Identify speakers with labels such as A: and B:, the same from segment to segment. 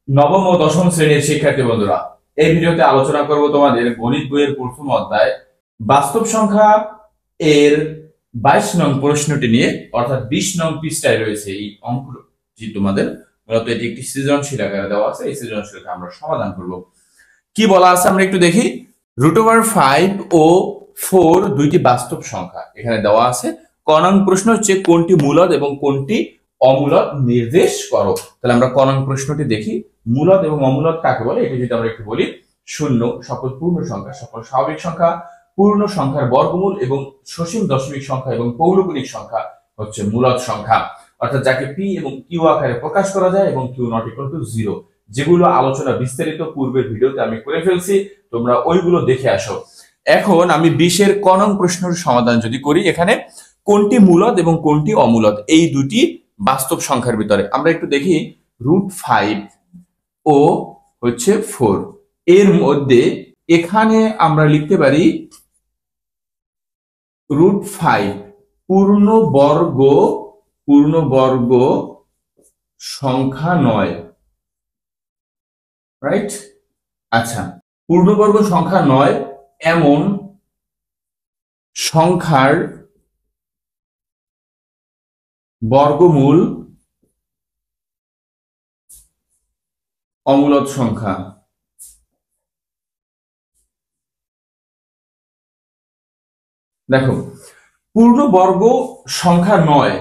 A: নবম ও দশম শ্রেণীর শিক্ষার্থী বন্ধুরা, এই ভিডিওতে আলোচনা করব তোমাদের গণিত বইয়ের প্রথম অধ্যায় বাস্তব সংখ্যা এর 22 নং প্রশ্নটি নিয়ে, অর্থাৎ 20 নং পৃষ্ঠায় রয়েছে এই অঙ্কটি। তোমাদের মূলত এটি একটি সৃজনশীল আকারে দেওয়া আছে। এই সৃজনশীলটা আমরা সমাধান করব। কি বলা আছে আমরা একটু দেখি। √5 ও 4 দুইটি বাস্তব সংখ্যা এখানে দেওয়া আছে। ক নং প্রশ্ন হচ্ছে কোনটি মূলদ এবং কোনটি অমূলদ নির্দেশ করো। তাহলে আমরা ক নং প্রশ্নটি দেখি। মূলদ এবং অমূলদ কাকে বলে এটা যদি আমরা একটু বলি। শূন্য সকল পূর্ণ সংখ্যা, সকল স্বাভাবিক সংখ্যা, পূর্ণ সংখ্যার বর্গমূল এবং সসীম দশমিক সংখ্যা এবং পৌলগুণিক সংখ্যা হচ্ছে মূলদ সংখ্যা, অর্থাৎ যাকে পি এবং কিউ আকারে প্রকাশ করা যায় এবং কিউ নট ইকুয়াল টু 0, যেগুলো আলোচনা বিস্তারিত পূর্বের ভিডিওতে আমি করে ফেলছি, তোমরা ওইগুলো দেখে আসো। এখন আমি 20 এর ক নং প্রশ্নের সমাধান যদি করি, এখানে কোনটি মূলদ এবং কোনটি অমূলদ এই দুটি বাস্তব সংখ্যার ভিতরে আমরা একটু দেখি। √5 ও হচ্ছে 4 এর মধ্যে এখানে আমরা লিখতে পারি √5 পূর্ণবর্গ সংখ্যা নয়, রাইট? আচ্ছা, পূর্ণবর্গ সংখ্যা নয় এমন সংখ্যার বর্গমূল অমূলদ সংখ্যা। দেখো, পূর্ণবর্গ সংখ্যা নয়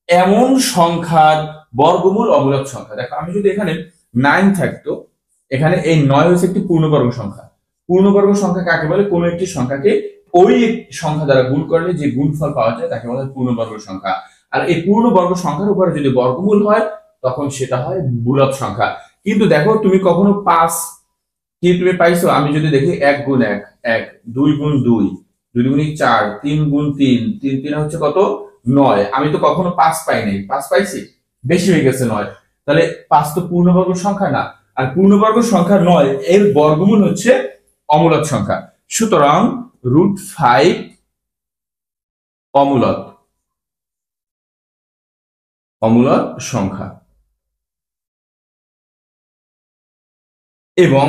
A: এমন সংখ্যার বর্গমূল অমূলদ সংখ্যা। দেখো, আমি যদি এখানে 9 থাকতো, এখানে এই 9 হচ্ছে একটি পূর্ণবর্গ সংখ্যা। পূর্ণবর্গ সংখ্যা কাকে বলে? কোন একটি সংখ্যাকে ওই সংখ্যা দ্বারা গুণ করলে যে গুণফল পাওয়া যায় তাকে বলে পূর্ণবর্গ সংখ্যা। আর এই পূর্ণবর্গ সংখ্যার উপরে যদি বর্গমূল হয় তখন সেটা হয় মূলদ সংখ্যা। কিন্তু দেখো, তুমি কখনো 5 কি তুমি পাইছো? আমি যদি দেখি 1 গুণ 1 1, 2 গুণ 2 2 গুণিক 4, 3 গুণ 3 3 3 হচ্ছে কত? 9। আমি তো কখনো 5 পাই নাই। 5 পাইছি? বেশি হয়ে গেছে 9। তাহলে 5 তো পূর্ণবর্গ সংখ্যা না। আর পূর্ণবর্গ সংখ্যা 9 এর বর্গমূল হচ্ছে অমূলদ সংখ্যা। সুতরাং √5 অমূলদ সংখ্যা। এবং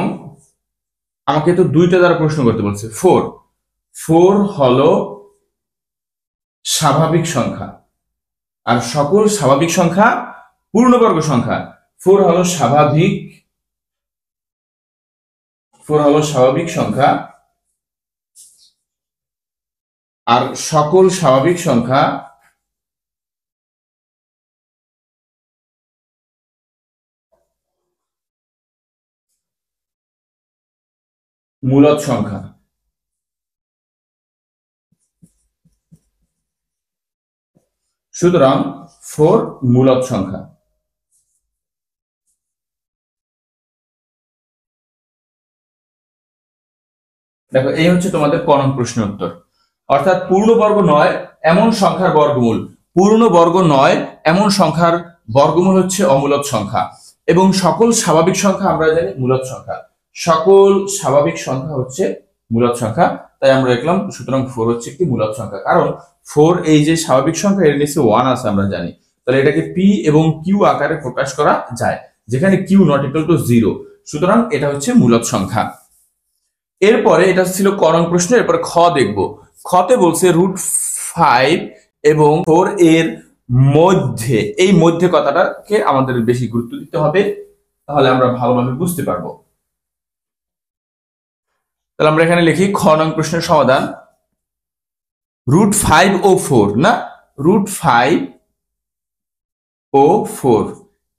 A: আমাকে তো দুইটা দ্বারা প্রশ্ন করতে বলছে। 4 হলো স্বাভাবিক সংখ্যা, আর সকল স্বাভাবিক সংখ্যা পূর্ণবর্গ সংখ্যা। 4 হলো স্বাভাবিক সংখ্যা, আর সকল স্বাভাবিক সংখ্যা মূলদ সংখ্যা। সুতরাং 4 মূলদ সংখ্যা। দেখো, এই হচ্ছে তোমাদের ক নং প্রশ্নের উত্তর। অর্থাৎ পূর্ণবর্গ নয় এমন সংখ্যার বর্গমূল, পূর্ণবর্গ নয় এমন সংখ্যার বর্গমূল হচ্ছে অমূলদ সংখ্যা। এবং সকল স্বাভাবিক সংখ্যা আমরা জানি মূলদ সংখ্যা। সকল স্বাভাবিক সংখ্যা হচ্ছে মূলদ সংখ্যা, তাই আমরা দেখলাম। সুতরাং 4 হচ্ছে একটি মূলদ সংখ্যা, কারণ 4 এই যে স্বাভাবিক সংখ্যা এর নিচে 1 আছে আমরা জানি। তাহলে এটাকে পি এবং কিউ আকারে প্রকাশ করা যায়, যেখানে কিউ নট ইকুয়াল টু 0। সুতরাং এটা হচ্ছে মূলদ সংখ্যা। এরপরে এটা ছিল ক নং প্রশ্ন। এরপরে খ দেখব। খতে বলছে √5 এবং 4 এর মধ্যে, এই মধ্যে কথাটাকে আমাদের বেশি গুরুত্ব দিতে হবে, তাহলে আমরা ভালোভাবে বুঝতে পারবো। তাহলে আমরা এখানে লিখি খ নং প্রশ্নের সমাধান। √5 ও 4 না, √5 ও 4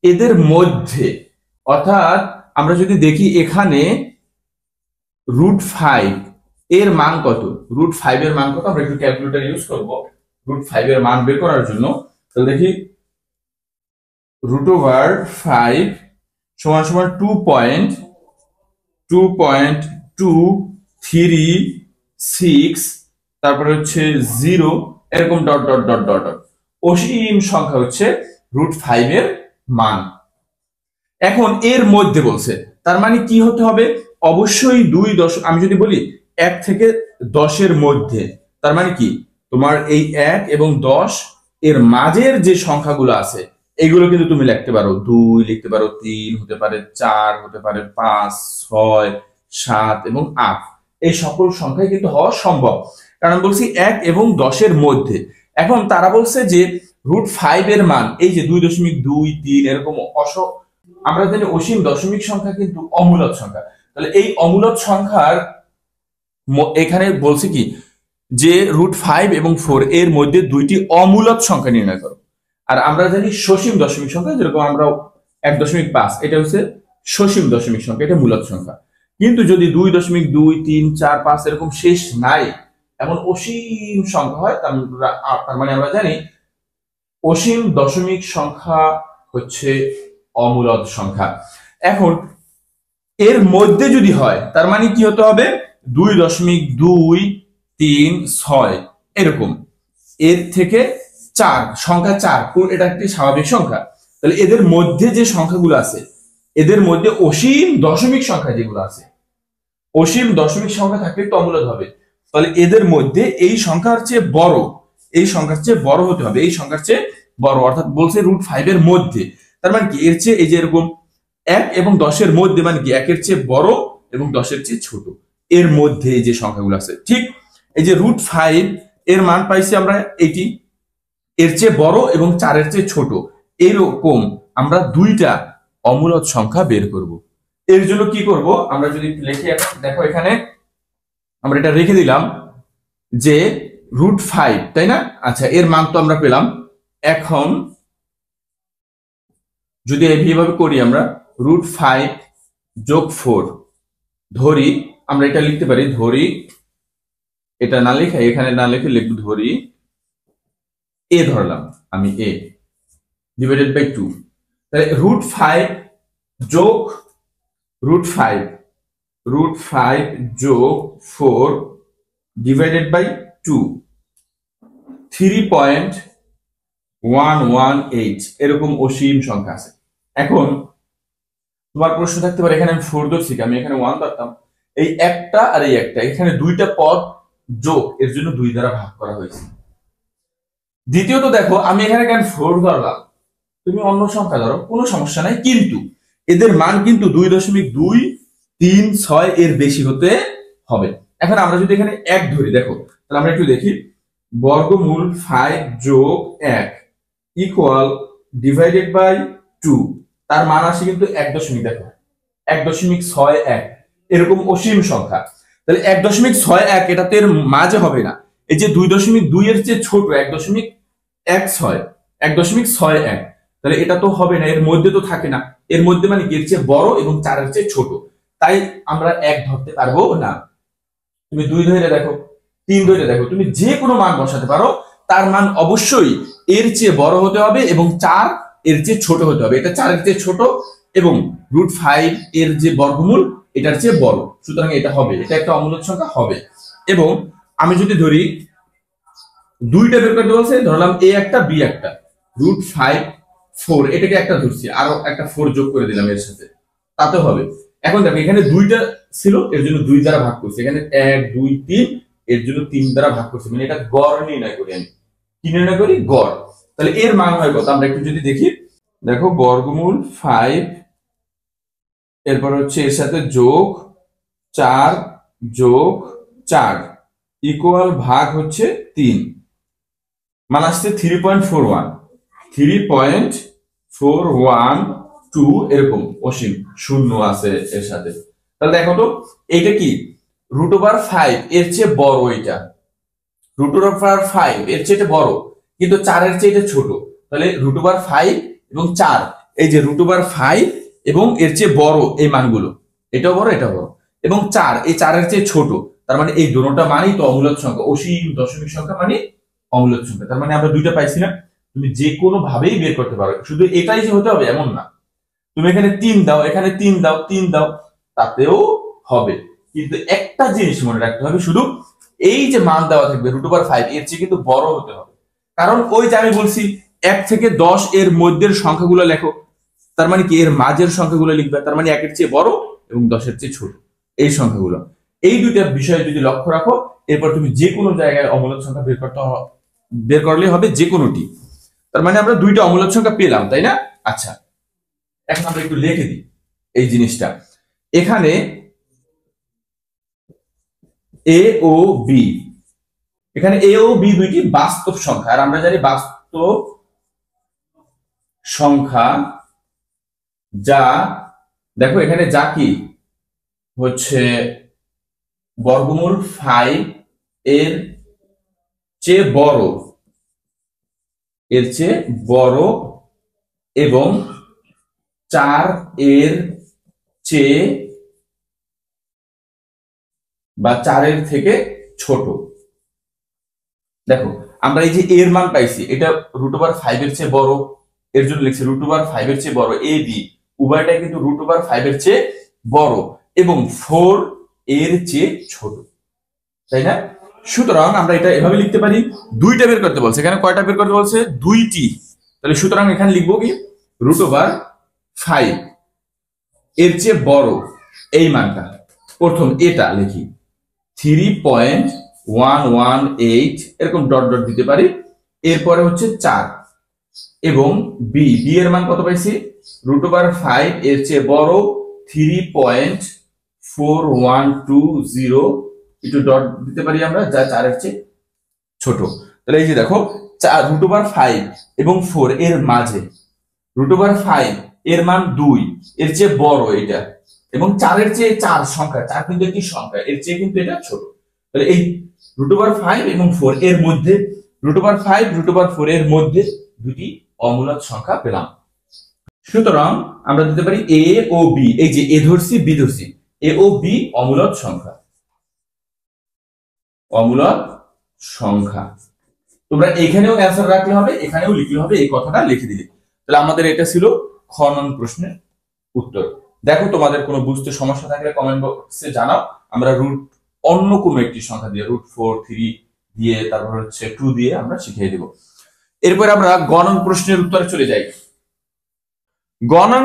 A: এদের মধ্যে, অর্থাৎ আমরা যদি দেখি এখানে √5 এর মান কত? √5 এর মান কত? আমরা একটু ক্যালকুলেটর ইউজ করব √5 এর মান বের করার জন্য। তাহলে দেখি √5 সমান সমান 2.236, তারপরে হচ্ছে 0, এরকম dot dot dot dot dot অসীম সংখ্যা হচ্ছে √5 এর মান। এখন এর মধ্যে বলছে, তার মানে কি হতে হবে? অবশ্যই 2 আমি যদি বলি 1 থেকে 10 এর মধ্যে, তার মানে কি তোমার এই 1 এবং 10 এর মাঝের যে সংখ্যাগুলো আছে এগুলো কিন্তু তুমি লিখতে পারো 2 লিখতে পারো, 3 হতে পারে, 4 হতে পারে, 5, 6, 7 এবং 8। এই সকল সংখ্যাই কিন্তু হওয়া সম্ভব, কারণ বলছি 1 এবং 10-এর মধ্যে। এখন তারা বলছে যে √5 এর মান এই যে 2.23 এরকম আমরা জানি অসীম দশমিক সংখ্যা কিন্তু অমূলদ সংখ্যা। তাহলে এই অমূলদ সংখ্যার এখানে বলছে কি যে √5 এবং 4 এর মধ্যে দুইটি অমূলদ সংখ্যা নির্ণয় করো। আর আমরা জানি সসীম দশমিক সংখ্যা, যেরকম আমরা 1.5 এটা হচ্ছে সসীম দশমিক সংখ্যা, এটা মূলদ সংখ্যা। কিন্তু যদি 2.2, 3, 4, 5 এরকম শেষ নাই এমন অসীম সংখ্যা হয়, তার মানে আমরা জানি অসীম দশমিক সংখ্যা হচ্ছে অমূলদ সংখ্যা। এখন এর মধ্যে যদি হয় তার মানে কি হতে হবে 2.2, 3, 6 এরকম, এর থেকে 4 সংখ্যা 4 এটা একটি স্বাভাবিক সংখ্যা। তাহলে এদের মধ্যে যে সংখ্যাগুলো আছে, এদের মধ্যে অসীম দশমিক সংখ্যা যেগুলো আছে, অসীম দশমিক সংখ্যা থাকলে তো অমূলদ হবে। তাহলে এদের মধ্যে এই সংখ্যার চেয়ে বড়, এই সংখ্যার চেয়ে বড় হতে হবে, এই সংখ্যার চেয়ে বড়, অর্থাৎ বলছে √5 এর মধ্যে। তার মানে কি এর চেয়ে এই যে এরকম 1 এবং 10-এর মধ্যে, মানে কি 1 এর চেয়ে বড় এবং 10-এর চেয়ে ছোট, এর মধ্যে যে সংখ্যাগুলো আছে। ঠিক এই যে √5 এর মান পাইছি আমরা এইটি, এর চেয়ে বড় এবং 4-এর চেয়ে ছোট, এরকম আমরা দুইটা অমূলদ সংখ্যা বের করব। এর জন্য কি করব আমরা যদি লিখি, দেখো এখানে আমরা এটা রেখে দিলাম যে √5, তাই না? আচ্ছা, এর মান তো আমরা পেলাম। এখন যদি এইভাবে করি, আমরা √5 যোগ 4 ধরি, আমরা এটা লিখতে পারি, ধরি এটা না লিখে এখানে না লিখে লিখব ধরি a, ধরলাম আমি a ডিভাইডেড বাই 2। তাহলে √5 যোগ √5 যোগ 4 ডিভাইডেড বাই 2, 3.118 এরকম অসীম সংখ্যা আছে। এখন তোমার প্রশ্ন থাকতে পারে, এখানে আমি 4 ধরছি, আমি এখানে 1 ধরতাম, এই একটা আর এই একটা, এখানে দুইটা পদ যোগ, এর জন্য 2 দ্বারা ভাগ করা হয়েছে। দ্বিতীয়ত দেখো আমি এখানে কেন 4 ধরলাম, তুমি অন্য সংখ্যা ধরো, কোনো সমস্যা নাই, কিন্তু এদের মান কিন্তু 2.236 এর বেশি হতে হবে। এখন আমরা যদি এখানে 1 ধরি, দেখো তাহলে আমরা একটু দেখি, বর্গমূল 5 যোগ 1 ইকুয়াল ডিভাইডেড বাই 2, তার মান আসে কিন্তু 1 দেখো 1.61 এরকম অসীম সংখ্যা। তাহলে 1.61 এটাতে এর মাঝে হবে না, এই যে 2.2 এর চেয়ে ছোট 1.61, তাহলে এটা তো হবে না, এর মধ্যে তো থাকে না, এর মধ্যে মানে এর চেয়ে বড় এবং 4-এর চেয়ে ছোট, তাই আমরা 1 ধরতে পারবো না। তুমি 2 ধরে দেখো, 3 ধরে দেখো, তুমি যে কোনো মান বসাতে পারো, তার মান অবশ্যই এর চেয়ে বড় হতে হবে এবং 4 এর চেয়ে ছোট হতে হবে। এটা 4-এর চেয়ে ছোট এবং √5 এর যে বর্গমূল এটার চেয়ে বড়, সুতরাং এটা হবে, এটা একটা অমূলদ সংখ্যা হবে। এবং আমি যদি ধরি দুইটা বের করতে বলছে, ধরলাম a একটা b একটা, √5 4 এটাকে একটা ধরছি, আরো একটা 4 যোগ করে দিলাম এর সাথে, তাতে হবে। এখন দেখো এখানে দুইটা ছিল, এর জন্য 2 দ্বারা ভাগ করছি, এখানে 1 2 3 এর জন্য 3 দ্বারা ভাগ করছি, মানে এটা গড় নির্ণয় করি, আমি কি নির্ণয় করি, গড়। তাহলে এর মান হয় কত আমরা একটু যদি দেখি, দেখো বর্গমূল 5, এরপর হচ্ছে এর সাথে যোগ 4 যোগ 4 ইকুয়াল ভাগ হচ্ছে 3, মান আসছে 3.412 এরকম অসীম শূন্য আছে এর সাথে। তাহলে দেখো তো এটা কি √5 এর চেয়ে বড়, এটা √5 এর চেয়ে বড়, কিন্তু 4-এর চেয়ে ছোট। তাহলে √5 এবং 4, এই যে √5 এবং এর চেয়ে বড় এই মানগুলো, এটাও বড় এটাও বড়, এবং 4 এই 4-এর চেয়ে ছোট, তার মানে এই দুটোটা মানেই তো অমূলদ সংখ্যা, অসীম দশমিক সংখ্যা মানে অমূলদ সংখ্যা। তার মানে আমরা দুইটা পাইছি না, তুমি যে কোনো ভাবেই বের করতে পারো, শুধু এটাই যে হতে হবে এমন না, তুমি এখানে 3 দাও, এখানে 3 দাও, 3 দাও, তাতেও হবে। কিন্তু একটা জিনিস মনে রাখতে হবে, শুধু এই যে মান দেওয়া থাকবে √5 এর চেয়ে কিন্তু বড় হতে হবে, কারণ ওই যে আমি বলছি 1 থেকে 10 এর মধ্যের সংখ্যাগুলো লেখো, তার মানে কি এর মাঝের সংখ্যাগুলো লিখবে, তার মানে 1-এর চেয়ে বড় এবং 10-এর চেয়ে ছোট এই সংখ্যাগুলো। এই দুইটা বিষয় যদি লক্ষ্য রাখো, এরপর তুমি যে কোনো জায়গায় অমূলদ সংখ্যা বের করলে হবে, যে কোনোটি। তার মানে আমরা দুইটা অমূলক সংখ্যা পেলাম, তাই না? আচ্ছা, এখন আমরা একটু লিখে দিই এই জিনিসটা। এখানে এ ও বি, এখানে এ ও বি দুইটি বাস্তব সংখ্যা, আর আমরা জানি বাস্তব সংখ্যা যা, দেখো এখানে যা কি হচ্ছে বর্গমূল 5 এর চেয়ে বড়, এর চেয়ে বড় এবং 4 এর চেয়ে বা 4 এর থেকে ছোট। দেখো আমরা এই যে এর মান পাইছি, এটা √5 এর চেয়ে বড়, এর জন্য লিখছি √5 এর চেয়ে বড়। এ বি উভয়টাই কিন্তু √5 এর চেয়ে বড় এবং 4 এর চেয়ে ছোট, তাই না? সুতরাং আমরা এটা এভাবে লিখতে পারি, দুইটা বের করতে বলছে, এখানে কয়টা বের করতে বলছে? দুইটি। তাহলে সুতরাং এখানে লিখবো কি √5 এর চেয়ে বড় এই মানটা, প্রথম এটা লিখি 3.118 এরকম ডট ডট দিতে পারি। এরপরে হচ্ছে 4 এবং বি, বি এর মান কত পাইছি? √5 এর চেয়ে বড় 3.4120, একটু ডট দিতে পারি আমরা, যা 4 এর চেয়ে ছোট। তাহলে এই যে দেখো √5 এবং 4 এর মাঝে, √5 এর মান 2, এর চেয়ে বড় এটা, এবং 4 এর চেয়ে 4 সংখ্যা, 4 কিন্তু একটি সংখ্যা, এর চেয়ে কিন্তু এটা ছোট। তাহলে এই √5 এবং 4 এর মধ্যে, √5 √4 এর মধ্যে দুটি অমূলক সংখ্যা পেলাম। সুতরাং আমরা দিতে পারি এ ও বি, এই যে এ ধরছি বি ধরছি, এ ও বি অমূলক সংখ্যা, অমূলক সংখ্যা। তোমরা এখানেও অ্যান্সার রাখলে হবে, এখানেও লিখলে হবে, এই কথাটা লিখে দিলে। তাহলে আমাদের এটা ছিল খ নং প্রশ্নের উত্তর। দেখো তোমাদের কোনো বুঝতে সমস্যা থাকলে কমেন্ট বক্সে জানাও, আমরা অন্য কোনো একটি সংখ্যা দিয়ে √4, 3 দিয়ে, তারপর হচ্ছে 2 দিয়ে আমরা শিখিয়ে দেব। এরপর আমরা গ নং প্রশ্নের উত্তরে চলে যাই। গ নং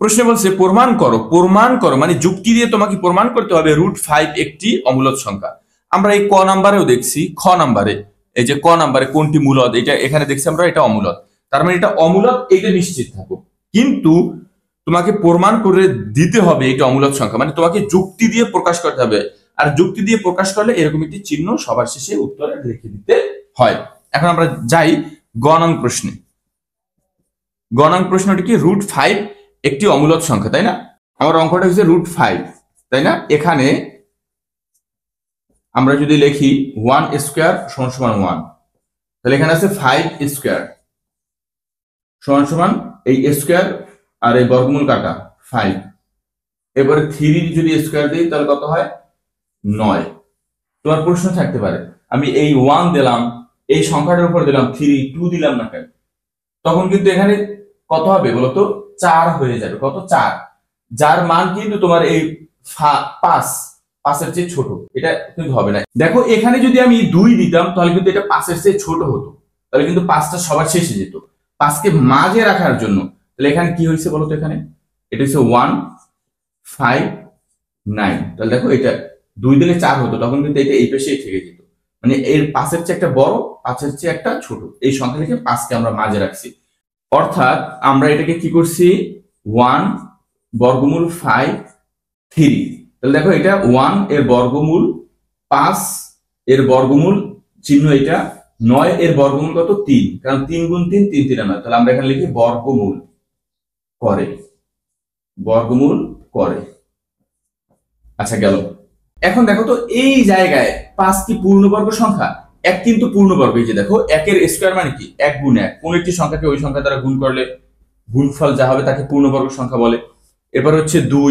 A: প্রশ্নে বলছে প্রমাণ করো, প্রমাণ করো মানে যুক্তি দিয়ে তোমাকে প্রমাণ করতে হবে √5 একটি অমূলক সংখ্যা। আমরা এই ক নাম্বারেও দেখছি, খ নাম্বারে এই যে ক নাম্বারে কোনটি মূলদ, এটা এখানে দেখছি আমরা এটা অমূলদ, তার মানে এটা অমূলদ, এটা নিশ্চিত থাকো। কিন্তু তোমাকে প্রমাণ করে দিতে হবে এটা অমূলক সংখ্যা, মানে তোমাকে যুক্তি দিয়ে প্রকাশ করতে হবে, আর যুক্তি দিয়ে প্রকাশ করলে এরকম একটি চিহ্ন সবার শেষে উত্তরে রেখে দিতে হয়। এখন আমরা যাই গ নং প্রশ্নে। গ নং প্রশ্নটি কি? √5 একটি অমূলক সংখ্যা, তাই না? আমার অঙ্কটা হচ্ছে √5, তাই না? এখানে আমরা যদি লিখি 1 স্কয়ার = 1, তাহলে এখানে আছে 5 স্কয়ার সমান এই স্কয়ার আর এই বর্গমূল কাটা 5, এবারে 3 যদি স্কয়ার দিই তাহলে কত হয়? 9। তোমার প্রশ্ন থাকতে পারে আমি এই 1 দিলাম, এই সংখ্যাটার উপর দিলাম 3, 2 দিলাম না কেন? তখন কিন্তু এখানে কত হবে বলতো? 4 হয়ে যাবে। কত? 4, যার মান কিন্তু তোমার এই 5 এর চেয়ে ছোট, এটা কিন্তু হবে না। দেখো এখানে যদি আমি 2 দিতাম তাহলে কিন্তু এটা 5 এর চেয়ে ছোট হতো, তাহলে কিন্তু 5টা সবার শেষে যেত। 5 কে মাঝে রাখার জন্য তাহলে এখানে কি হয়েছে বলতো? এখানে এটা হচ্ছে 1 5 9, তাহলে দেখো এটা 2 দিলে 4 হতো, তখন কিন্তু এটা এই পাশেই থেকে যেত, মানে এর 5 এর চেয়ে একটা বড়, 5 এর চেয়ে একটা ছোট, এই সংখ্যা লিখে 5 কে আমরা মাঝে রাখছি। অর্থাৎ আমরা এটাকে কি করছি? 1 বর্গমূল 5 3, তাহলে দেখো এটা 1 এর বর্গমূল, 5 এর বর্গমূল চিহ্ন এটা, 9 এর বর্গমূল কত? 3, কারণ 3 গুণ 3 3 3 9, তাহলে আমরা এখানে লিখি বর্গমূল করে, বর্গমূল করে। আচ্ছা গেল। এখন দেখো তো এই জায়গায় 5 কি পূর্ণবর্গ সংখ্যা? 1 কিন্তু পূর্ণবর্গ। এই যে দেখো 1 এর স্কয়ার মানে কি? 1 গুণ 1, কোন একটি সংখ্যাকে ওই সংখ্যা দ্বারা গুণ করলে গুণফল যা হবে তাকে পূর্ণবর্গ সংখ্যা বলে। এবার হচ্ছে 2,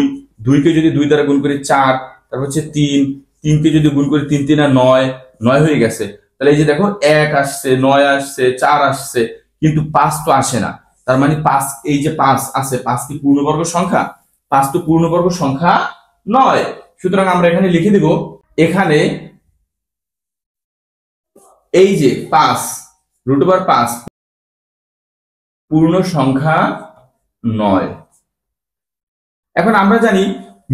A: 2 কে যদি 2 দ্বারা গুণ করি 4, তারপর হচ্ছে 3, 3 কে যদি গুণ করি 3 3 9, 9 হয়ে গেছে। তাহলে এই যে দেখো 1 আসছে, 9 আসছে, 4 আসছে, কিন্তু 5 তো আসে না। তার মানে 5, এই যে 5 আছে, 5 কি পূর্ণবর্গ সংখ্যা? 5 তো পূর্ণবর্গ সংখ্যা নয়। সুতরাং আমরা এখানে লিখে দেব, এখানে এই যে 5 √5 পূর্ণ সংখ্যা নয়। এখন আমরা জানি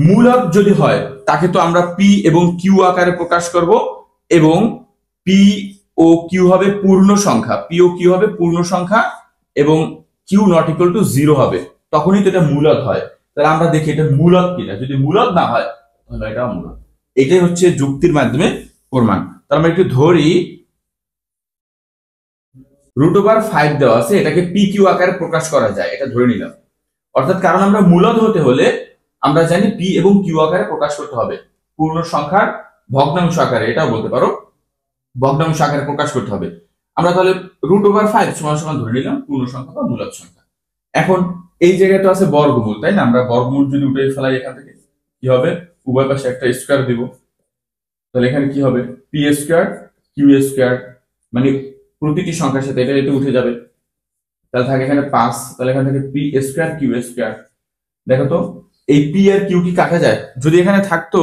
A: মূলক যদি হয় তাকে তো আমরা পি এবং কিউ আকারে প্রকাশ করব, এবং পি ও কিউ হবে পূর্ণ সংখ্যা, পি ও কিউ হবে পূর্ণ সংখ্যা, এবং কিউ নট ইকুয়াল টু 0 হবে, তখনই তো এটা মূলদ হয়। তাহলে আমরা দেখি এটা মূলদ কিনা, যদি মূলদ না হয় তাহলে এটা অমূলদ। এটাই হচ্ছে যুক্তির মাধ্যমে প্রমাণ। তাহলে আমরা একটু ধরি √5 দেওয়া আছে, এটাকে পি কিউ আকারে প্রকাশ করা যায়, এটা ধরে নিলাম। অর্থাৎ কারণ আমরা মূলদ হতে হলে আমরা জানি পি এবং কিউ আকারে প্রকাশ করতে হবে, পূর্ণ সংখ্যার ভগ্নাংশ আকারে, এটাও বলতে পারো ভগ্নাংশ আকারে প্রকাশ করতে হবে। আমরা তাহলে √5 সমান সমান ধরে নিলাম পূর্ণ সংখ্যা বা মূলদ সংখ্যা। এখন এই জায়গায় তো আছে বর্গমূল, তাই না? আমরা বর্গমূল যদি উঠে ফেলাই এখান থেকে কি হবে, উভয় পাশে একটা স্কয়ার দিব, তাহলে এখানে কি হবে পি স্কয়ার কিউ স্কয়ার, মানে প্রতিটি সংখ্যার সাথে এটা এটা উঠে যাবে, তাহলে থাকে এখানে 5, তাহলে এখান থেকে পি স্কয়ার কিউ স্কয়ার। দেখো তো এই পি আর কিউ কি কাটা যায়? যদি এখানে থাকতো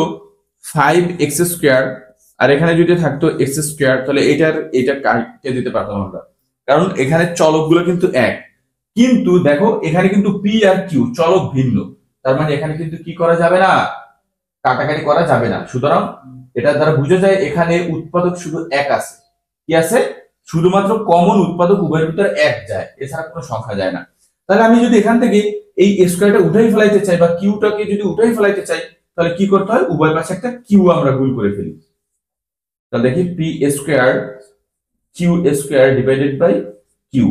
A: 5x স্কয়ার আর এখানে যদি থাকতো x স্কয়ার, তাহলে এটা কাটতে দিতে পারতাম আমরা, কারণ এখানে চলকগুলো কিন্তু এক। কিন্তু দেখো এখানে কিন্তু পি আর কিউ চলক ভিন্ন, তার মানে এখানে কিন্তু কি করা যাবে না, কাটাকাটি করা যাবে না। সুতরাং এটা দ্বারা বোঝা যায় এখানে উৎপাদক শুধু এক আছে। কি আছে? শুধুমাত্র কমন উৎপাদক উভয়ের ভিতরে এক যায়, এছাড়া কোনো সংখ্যা যায় না। তাহলে আমি যদি এখান থেকে এই স্কয়ারটা উঠাই ফেলাইতে চাই বা কিউটাকে যদি উঠাই ফেলাইতে চাই, তাহলে কি করতে হয়, উভয় পাশে একটা কিউ আমরা গুণ করে ফেলি। তাহলে দেখি P square Q square divided by Q,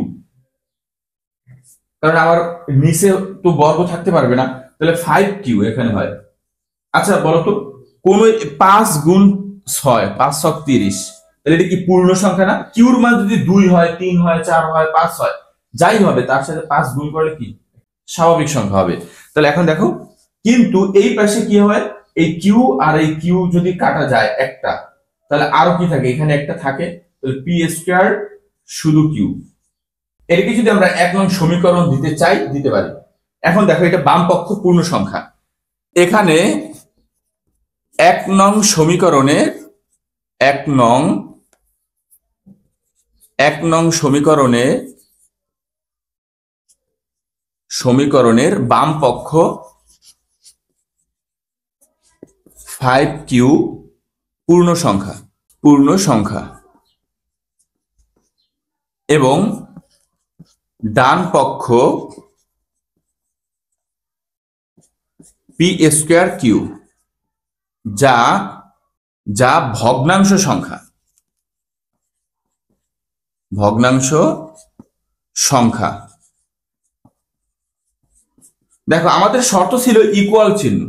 A: কারণ আমার নিচে তো বর্গ থাকতে পারবে না, তাহলে 5q এখানে হয়। আচ্ছা বলো তো, কোন 5 গুণ 6, 5 6 30, তাহলে এটা কি পূর্ণ সংখ্যা না? কিউর মান যদি 2 হয় 3 হয় 4 হয় 5 হয় যাই হবে, তার সাথে 5 গুণ করলে কি স্বাভাবিক সংখ্যা হবে। তাহলে এখন দেখো, কিন্তু এই পাশে কি হয়, এই কিউ আর এই কিউ যদি কাটা যায় একটা, তাহলে আরো কি থাকে, এখানে একটা থাকে, তাহলে পি স্কয়ার শুধু কিউ। এটাকে যদি আমরা 1 নং সমীকরণ দিতে চাই দিতে পারি। এখন দেখো এটা বাম পক্ষ পূর্ণ সংখ্যা, এখানে 1 নং সমীকরণে 1 নং সমীকরণের বাম পক্ষ 5q পূর্ণ সংখ্যা এবং ডান পক্ষ পি স্কয়ার কিউ যা ভগ্নাংশ সংখ্যা। দেখো আমাদের শর্ত ছিল ইকুয়াল চিহ্ন,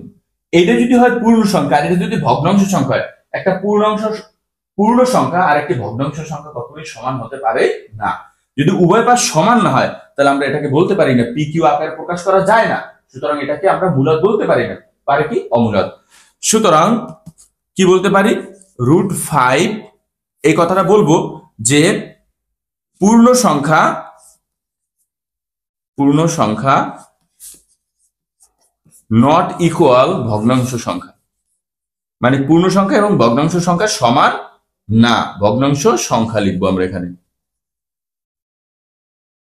A: এটা যদি হয় পূর্ণ সংখ্যা আর এটা যদি ভগ্নাংশ সংখ্যা হয়, একটা পূর্ণ সংখ্যা আর একটি ভগ্নাংশ সংখ্যা কখনোই সমান হতে পারে না। যদি উভয় পাশ সমান না হয় তাহলে আমরা এটাকে বলতে পারি না পি কিউ আকারে প্রকাশ করা যায় না, সুতরাং এটাকে আমরা মূলদ বলতে পারি না, পারে কি অমূলদ। সুতরাং কি বলতে পারি, √5 এই কথাটা বলবো যে পূর্ণ সংখ্যা নট ইকুয়াল ভগ্নাংশ সংখ্যা, মানে পূর্ণ সংখ্যা এবং ভগ্নাংশ সংখ্যা সমান না, ভগ্নাংশ সংখ্যা লিখবো আমরা এখানে।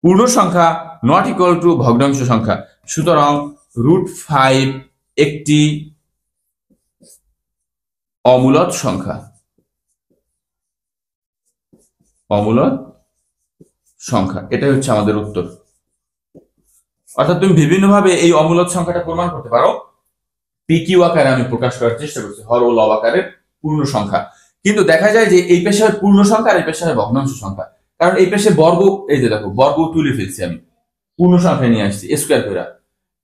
A: পূর্ণ সংখ্যা নট ইকুয়াল টু ভগ্নাংশ সংখ্যা, সুতরাং √5 একটি অমূলদ সংখ্যা। এটাই হচ্ছে আমাদের উত্তর। অর্থাৎ তুমি বিভিন্ন ভাবে এই অমূলদ সংখ্যাটা প্রমাণ করতে পারো। পি কিউ আকারে আমি প্রকাশ করার চেষ্টা করছি, হর ও লব আকারের পূর্ণ সংখ্যা, কিন্তু দেখা যায় যে এই পেশে হয় পূর্ণ সংখ্যা আর এই পেশে হয় ভগ্নাংশ সংখ্যা, কারণ এই পেশে বর্গ, এই যে দেখো বর্গ তুলে ফেলছি আমি, পূর্ণ সংখ্যা নিয়ে আসছি স্কয়ার করে।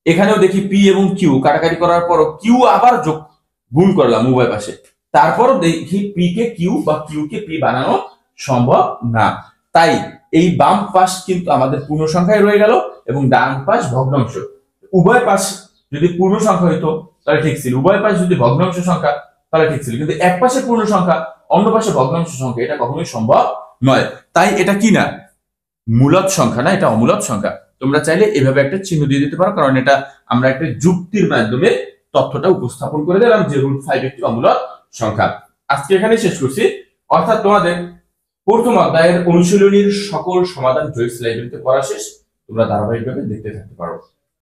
A: এখানেও দেখি পি এবং কিউ কাটাকাটি করার পরও কিউ আবার গুণ করলাম উভয় পাশে, তারপরও দেখি পি কে কিউ বা কিউ কে পি বানানো সম্ভব না। তাই এই বাম পাশ কিন্তু আমাদের পূর্ণ সংখ্যায় রয়ে গেল এবং ডান পাশ ভগ্নাংশ। উভয় পাশ যদি পূর্ণ সংখ্যা হইতো তাহলে ঠিক ছিল, উভয় পাশ যদি ভগ্নাংশ সংখ্যা তাহলে ঠিক ছিল, কিন্তু এক পাশে পূর্ণ সংখ্যা অন্য পাশে ভগ্নাংশ সংখ্যা, এটা কখনোই সম্ভব নয়। তাই এটা কি না, মূলদ সংখ্যা না, এটা অমূলদ সংখ্যা। তোমরা চাইলে এভাবে একটা চিহ্ন দিয়ে দিতে পারো, কারণ এটা আমরা একটা যুক্তির মাধ্যমে তথ্যটা উপস্থাপন করে দিলাম যে √5 একটি অমূলদ সংখ্যা। আজকে এখানে শেষ করছি। অর্থাৎ তোমাদের প্রথম অধ্যায়ের অনুশীলনীর সকল সমাধান জয়েস লাইব্রেরিতে পড়া শেষ, তোমরা ধারাবাহিকভাবে দেখতে থাকতে পারো।